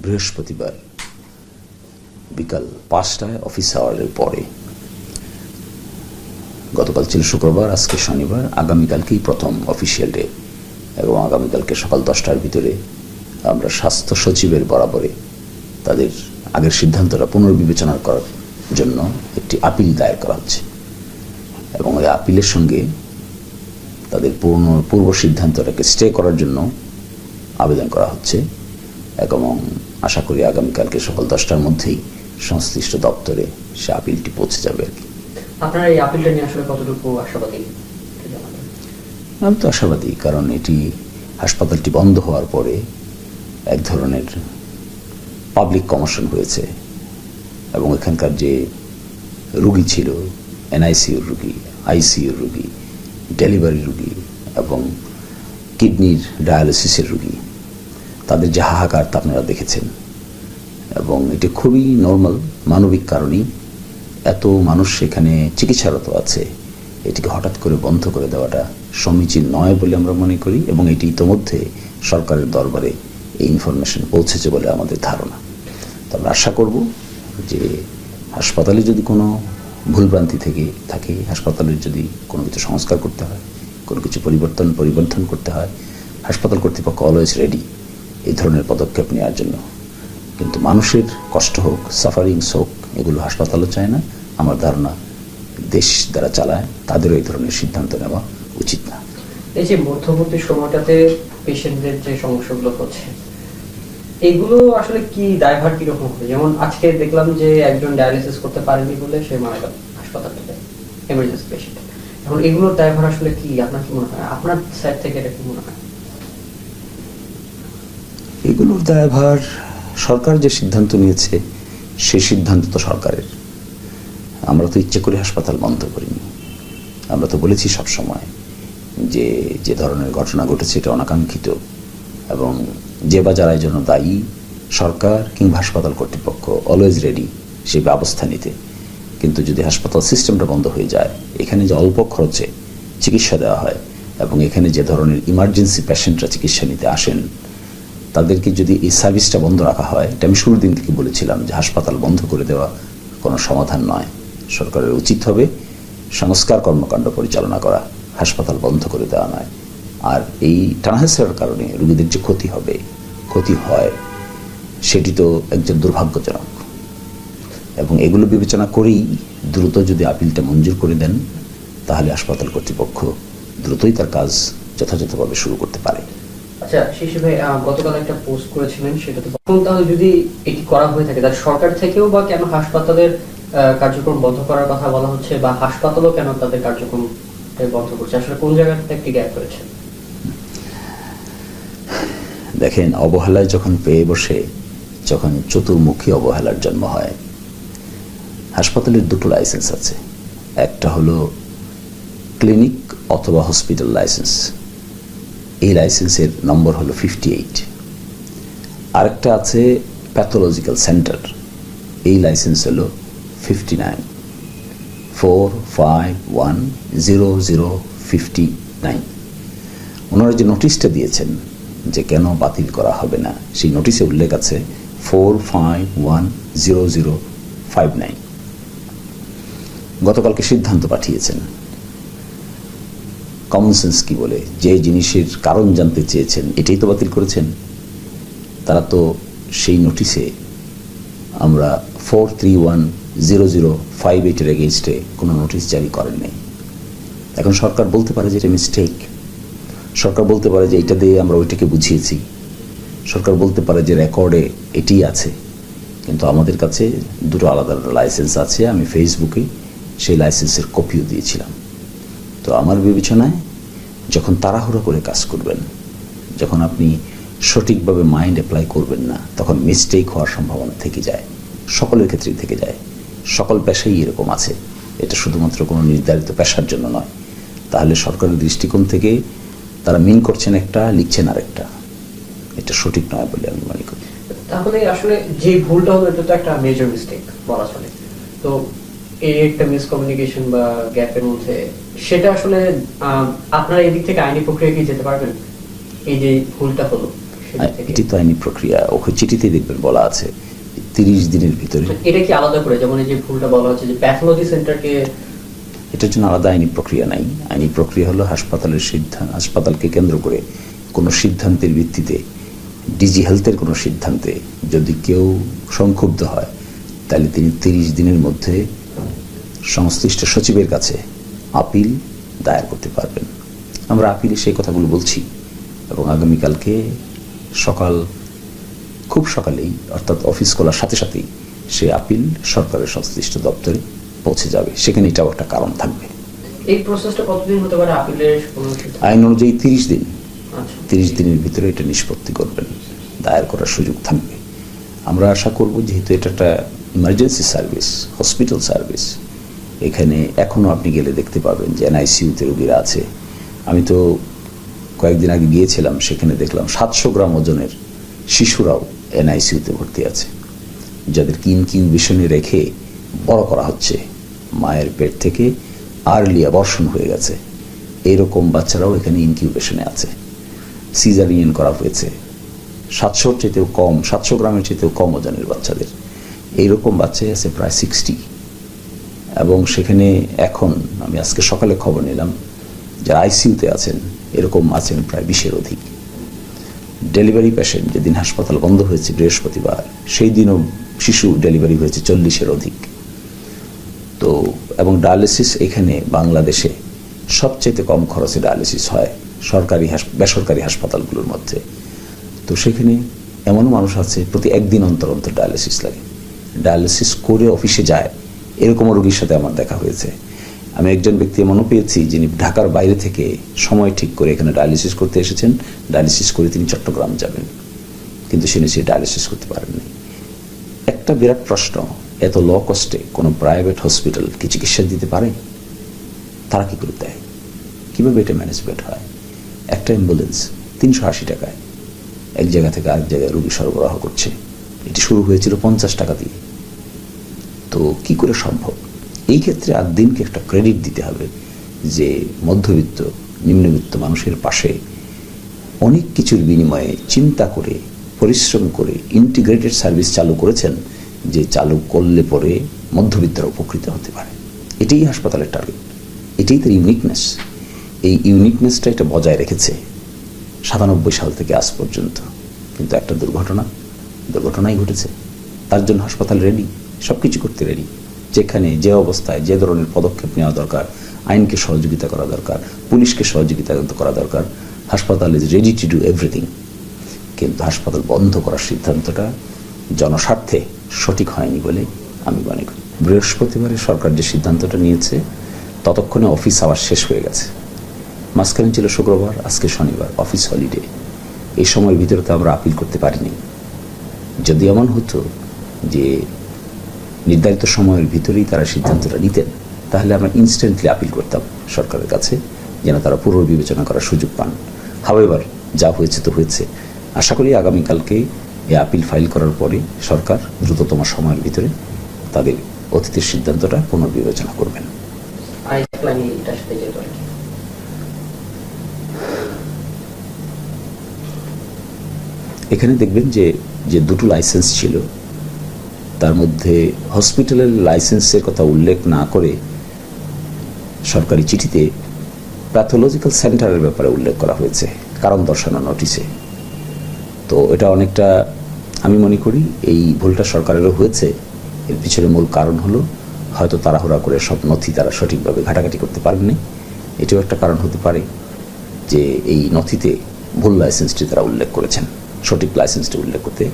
বৃহস্পতিবার বিকাল 5টায় অফিস আওয়ারের পরে, গতকাল ছিল শুক্রবার, আজকে শনিবার, আগামীকালকেই প্রথম অফিসিয়াল ডে এবং আগামীকালকে সকাল 10টার ভিতরে আমরা স্বাস্থ্য সচিবের বরাবরে তাদের আগের সিদ্ধান্তটা পুনর্বিবেচনা করার জন্য একটি আপিল দায়ের করা হচ্ছে এবং ওই আপিলের সঙ্গে তাদের পূর্ব সিদ্ধান্তটাকে স্টে করার জন্য আবেদন করা হচ্ছে এবং আশা করি আগামীকালকে সকাল 10টার মধ্যেই সংশ্লিষ্ট দপ্তরে সে আপিলটি পৌঁছে যাবে আর কি। আপনারা এই আপিলটা নিয়ে আসলে কতটুকু আশাবাদী? আমি তো আশাবাদী, কারণ এটি হাসপাতালটি বন্ধ হওয়ার পরে এক ধরনের পাবলিক কমোশন হয়েছে এবং এখানকার যে রুগী ছিল, এনআইসিউর রুগী, আইসিইউর রুগী, ডেলিভারি রুগী এবং কিডনির ডায়ালিসিসের রুগী, তাদের যে হাহাকার তা আপনারা দেখেছেন এবং এটি খুবই নর্মাল, মানবিক কারণেই এত মানুষ সেখানে চিকিৎসারত আছে। এটিকে হঠাৎ করে বন্ধ করে দেওয়াটা সমীচীন নয় বলে আমরা মনে করি এবং এটি ইতোমধ্যে সরকারের দরবারে এই ইনফরমেশন পৌঁছেছে বলে আমাদের ধারণা। তো আমরা আশা করব যে হাসপাতালে যদি কোনো ভুলভ্রান্তি থেকে থাকে, হাসপাতালের যদি কোনো কিছু সংস্কার করতে হয়, কোনো কিছু পরিবর্তন করতে হয়, হাসপাতাল কর্তৃপক্ষ অলওয়েজ রেডি এই ধরনের পদক্ষেপ নেওয়ার জন্য। কিন্তু মানুষের কষ্ট হোক, সাফারিংস হোক, এগুলো হাসপাতালও চায় না। আমার ধারণা দেশ যারা চালায় তাদেরও এই ধরনের সিদ্ধান্ত নেওয়া উচিত না। এই যে মধ্যবর্তী সময়টাতে পেশেন্টদের যে সমস্যাগুলো হচ্ছে, এগুলো আসলে কি দায়ভার কিরকম হবে? যেমন আজকে দেখলাম যে একজন ডায়ালিসিস করতে পারেনি বলে সে মারা গেল হাসপাতালে, এমার্জেন্সি পেশেন্ট। এখন এগুলোর দায়ভার আসলে কি, আপনার কি মনে হয়? আপনার সাইড থেকে এটা কি মনে হয়? এগুলোর দায়ভার সরকার যে সিদ্ধান্ত নিয়েছে সেই সিদ্ধান্ত তো সরকারের। আমরা তো ইচ্ছে করে হাসপাতাল বন্ধ করিনি। আমরা তো বলেছি সবসময় যে যে ধরনের ঘটনা ঘটেছে এটা অনাকাঙ্ক্ষিত এবং যে বা যারা এই জন্য দায়ী, সরকার কিংবা হাসপাতাল কর্তৃপক্ষ অলওয়েজ রেডি সেই ব্যবস্থা নিতে। কিন্তু যদি হাসপাতাল সিস্টেমটা বন্ধ হয়ে যায়, এখানে যে অল্প খরচে চিকিৎসা দেওয়া হয় এবং এখানে যে ধরনের ইমার্জেন্সি পেশেন্টরা চিকিৎসা নিতে আসেন, তাদেরকে যদি এই সার্ভিসটা বন্ধ রাখা হয়, এটা আমি শুরুর দিন থেকে বলেছিলাম যে হাসপাতাল বন্ধ করে দেওয়া কোনো সমাধান নয়। সরকারের উচিত হবে সংস্কার কর্মকাণ্ড পরিচালনা করা, হাসপাতাল বন্ধ করে দেওয়া নয়। আর এই টানাহেঁচড়ার কারণে রোগীদের যে ক্ষতি হয় সেটি তো একজন দুর্ভাগ্যজনক এবং এগুলো বিবেচনা করেই দ্রুত যদি আপিলটা মঞ্জুর করে দেন, তাহলে হাসপাতাল কর্তৃপক্ষ দ্রুতই তার কাজ যথাযথভাবে শুরু করতে পারে। আচ্ছা শিশির ভাই, গতকাল একটা পোস্ট করেছিলেন, সেটা তো তাহলে যদি এটি করা হয়ে থাকে, তার সরকার থেকেও বা কেন হাসপাতালের কার্যক্রম বন্ধ করার কথা বলা হচ্ছে, বা হাসপাতালও কেন তাদের কার্যক্রম বন্ধ করছে? আসলে কোন জায়গাতে একটি গ্যাপ রয়েছে? দেখেন, অবহেলায় যখন পেয়ে বসে, যখন চতুর্মুখী অবহেলার জন্ম হয়। হাসপাতালের দুটো লাইসেন্স আছে, একটা হলো ক্লিনিক অথবা হসপিটাল লাইসেন্স, এই লাইসেন্সের নম্বর হলো 58। আরেকটা আছে প্যাথোলজিক্যাল সেন্টার, এই লাইসেন্স হলো 59, 4510059। ওনারা যে নোটিশটা দিয়েছেন যে কেন বাতিল করা হবে না, সেই নোটিশে উল্লেখ আছে 4510059। গতকালকে সিদ্ধান্ত পাঠিয়েছেন। কমন সেন্স কি বলে, যে জিনিসের কারণ জানতে চেয়েছেন এটাই তো বাতিল করেছেন। তারা তো সেই নোটিশে আমরা 4310058 এগেইনস্টে কোনো নোটিশ জারি করেন নাই। এখন সরকার বলতে পারে যে এটা মিস্টেক, সরকার বলতে পারে যে এটা দিয়ে আমরা ওইটাকে বুঝিয়েছি, সরকার বলতে পারে যে রেকর্ডে এটি আছে। কিন্তু আমাদের কাছে দুটো আলাদা আলাদা লাইসেন্স আছে, আমি ফেসবুকে সেই লাইসেন্সের কপিও দিয়েছিলাম। তো আমার বিবেচনায় যখন তাড়াহুড়ো করে কাজ করবেন, যখন আপনি সঠিকভাবে মাইন্ড অ্যাপ্লাই করবেন না, তখন মিস্টেক হওয়ার সম্ভাবনা থেকে যায়, সকলের ক্ষেত্রেই থেকে যায়। সকল পেশাই এরকম আছে, এটা শুধুমাত্র কোনো নির্ধারিত পেশার জন্য নয়। তাহলে সরকারের দৃষ্টিকোণ থেকে তারা মিন করছেন একটা, লিখছেন আরেকটা, এটা সঠিক নয় বলে আমি মনে করি। তাহলে আসলে যে ভুলটা হলো এটা তো একটা মেজর মিস্টেক বলা চলে। তো এই একটা মিসকমিউনিকেশন বা গ্যাপের মধ্যে, সেটা আসলে আপনারা এদিক থেকে আইনি প্রক্রিয়া কি যেতে পারবেন? এই যে ভুলটা হলো সেদিক থেকে? এটি তো আইনি প্রক্রিয়া, ওকে চিঠিতে দেখবেন বলা আছে 30 দিনের ভিতরে। এটা কি আলাদা করে, যেমন এই যে ভুলটা বলা হচ্ছে যে প্যাথোলজি সেন্টারকে, এটার জন্য আলাদা আইনি প্রক্রিয়া নাই। আইনি প্রক্রিয়া হলো হাসপাতালের সিদ্ধান্ত, হাসপাতালকে কেন্দ্র করে কোনো সিদ্ধান্তের ভিত্তিতে, ডিজি হেলথের কোনো সিদ্ধান্তে যদি কেউ সংক্ষুব্ধ হয় তাহলে তিনি 30 দিনের মধ্যে সংশ্লিষ্ট সচিবের কাছে আপিল দায়ের করতে পারবেন। আমরা আপিলে সেই কথাগুলো বলছি এবং আগামীকালকে খুব সকালেই, অর্থাৎ অফিস খোলার সাথে সাথেই সে আপিল সরকারের সংশ্লিষ্ট দপ্তরে পৌঁছে যাবে। সেখানে এটাও একটা কারণ থাকবে। এই প্রসেসটা কতদিন হতে পারে আপিলের কোনো সিদ্ধান্ত? আইন অনুযায়ী 30 দিন। আচ্ছা। 30 দিনের ভিতরে এটা নিষ্পত্তি করবেন, দায়ের করার সুযোগ থাকবে। আমরা আশা করব, যেহেতু এটা একটা ইমার্জেন্সি সার্ভিস, হসপিটাল সার্ভিস, এখানে এখনো আপনি গেলে দেখতে পাবেন যে এনআইসিইউতে রোগীরা আছে। আমি তো কয়েকদিন আগে গিয়েছিলাম, সেখানে দেখলাম 700 গ্রাম ওজনের শিশুরাও এনআইসিইউতে ভর্তি আছে, যাদেরকে ইনকিউবেশনে রেখে বড় করা হচ্ছে। মায়ের পেট থেকে আর্লি অ্যাবর্শন হয়ে গেছে, এইরকম বাচ্চারাও এখানে ইনকিউবেশনে আছে। সিজারিয়ান করা হয়েছে 700-র চেয়েতেও কম, 700 গ্রামের চেয়েতেও কম ওজনের বাচ্চাদের। এইরকম বাচ্চাই আছে প্রায় 60। এবং সেখানে এখন আমি আজকে সকালে খবর নিলাম যারা আইসিইউতে আছেন এরকম আছেন প্রায় 20-এর অধিক। ডেলিভারি পেশেন্ট, যেদিন হাসপাতাল বন্ধ হয়েছে বৃহস্পতিবার, সেই দিনও শিশু ডেলিভারি হয়েছে 40-এর অধিক। তো এবং ডায়ালিসিস এখানে বাংলাদেশে সবচেয়ে কম খরচে ডায়ালিসিস হয় বেসরকারি হাসপাতালগুলোর মধ্যে। তো সেখানে এমনও মানুষ আছে প্রতি একদিন অন্তর অন্তর ডায়ালিসিস লাগে, ডায়ালিসিস করে অফিসে যায়, এরকমও রোগীর সাথে আমার দেখা হয়েছে। আমি একজন ব্যক্তি এমনও পেয়েছি যিনি ঢাকার বাইরে থেকে সময় ঠিক করে এখানে ডায়ালিসিস করতে এসেছেন, ডায়ালিসিস করে তিনি চট্টগ্রাম যাবেন, কিন্তু সে ডায়ালিসিস করতে পারেননি। একটা বিরাট প্রশ্ন, এত লো কস্টে কোনো প্রাইভেট হসপিটাল কি চিকিৎসা দিতে পারে? তারা কি করে দেয়? কীভাবে এটা ম্যানেজমেন্ট হয়? একটা অ্যাম্বুলেন্স 380 টাকায় এক জায়গা থেকে আরেক জায়গায় রোগী সরবরাহ করছে। এটি শুরু হয়েছিল 50 টাকা দিয়ে। তো কি করে সম্ভব? এই ক্ষেত্রে দিনকে একটা ক্রেডিট দিতে হবে যে মধ্যবিত্ত নিম্নবিত্ত মানুষের পাশে অনেক কিছুর বিনিময়ে চিন্তা করে, পরিশ্রম করে ইন্টিগ্রেটেড সার্ভিস চালু করেছেন, যে চালু করলে পরে মধ্যবিত্তরা উপকৃত হতে পারে। এটাই হাসপাতালের টার্গেট, এটাই তার ইউনিকনেস। এই ইউনিকনেসটা এটা বজায় রেখেছে 97 সাল থেকে আজ পর্যন্ত। কিন্তু একটা দুর্ঘটনাই ঘটেছে। তার জন্য হাসপাতাল রেডি, সব কিছু করতে রেডি। যেখানে যে অবস্থায় যে ধরনের পদক্ষেপ নেওয়া দরকার, আইনকে সহযোগিতা করা দরকার, পুলিশকে সহযোগিতা করা দরকার, হাসপাতাল is ready to do everything. কিন্তু হাসপাতাল বন্ধ করার সিদ্ধান্তটা জনস্বার্থে সঠিক হয়নি বলে আমি মনে করি। বৃহস্পতিবারে সরকার যে সিদ্ধান্তটা নিয়েছে, ততক্ষণে অফিস আওয়ার শেষ হয়ে গেছে। মাঝখানে ছিল শুক্রবার, আজকে শনিবার, অফিস হলিডে। এই সময়ের ভিতরে তো আমরা আপিল করতে পারিনি। যদি এমন হতো যে নির্ধারিত সময়ের ভিতরেই তারা সিদ্ধান্তটা নিতেন, তাহলে আমরা ইনস্ট্যান্টলি আপিল করতাম সরকারের কাছে, যেন তারা পুনর্বিবেচনা করার সুযোগ পান। হাওয়েভার যা হয়েছে তো হয়েছে। আশা করি আগামীকালকে এই আপিল ফাইল করার পরে সরকার দ্রুততম সময়ের ভিতরে তাদের অতীতের সিদ্ধান্তটা পুনর্বিবেচনা করবেন। এখানে দেখবেন যে দুটো লাইসেন্স ছিল, তার মধ্যে হসপিটালের লাইসেন্সের কথা উল্লেখ না করে সরকারি চিঠিতে প্যাথোলজিক্যাল সেন্টারের ব্যাপারে উল্লেখ করা হয়েছে কারণ দর্শানো নোটিশে। তো এটা অনেকটা, আমি মনে করি এই ভুলটা সরকারেরও হয়েছে। এর পিছনে মূল কারণ হলো হয়তো তাড়াহুড়া করে সব নথি তারা সঠিকভাবে ঘাটাঘাটি করতে পারেননি। এটাও একটা কারণ হতে পারে যে এই নথিতে ভুল লাইসেন্সটি তারা উল্লেখ করেছেন, সঠিক লাইসেন্সটি উল্লেখ করতে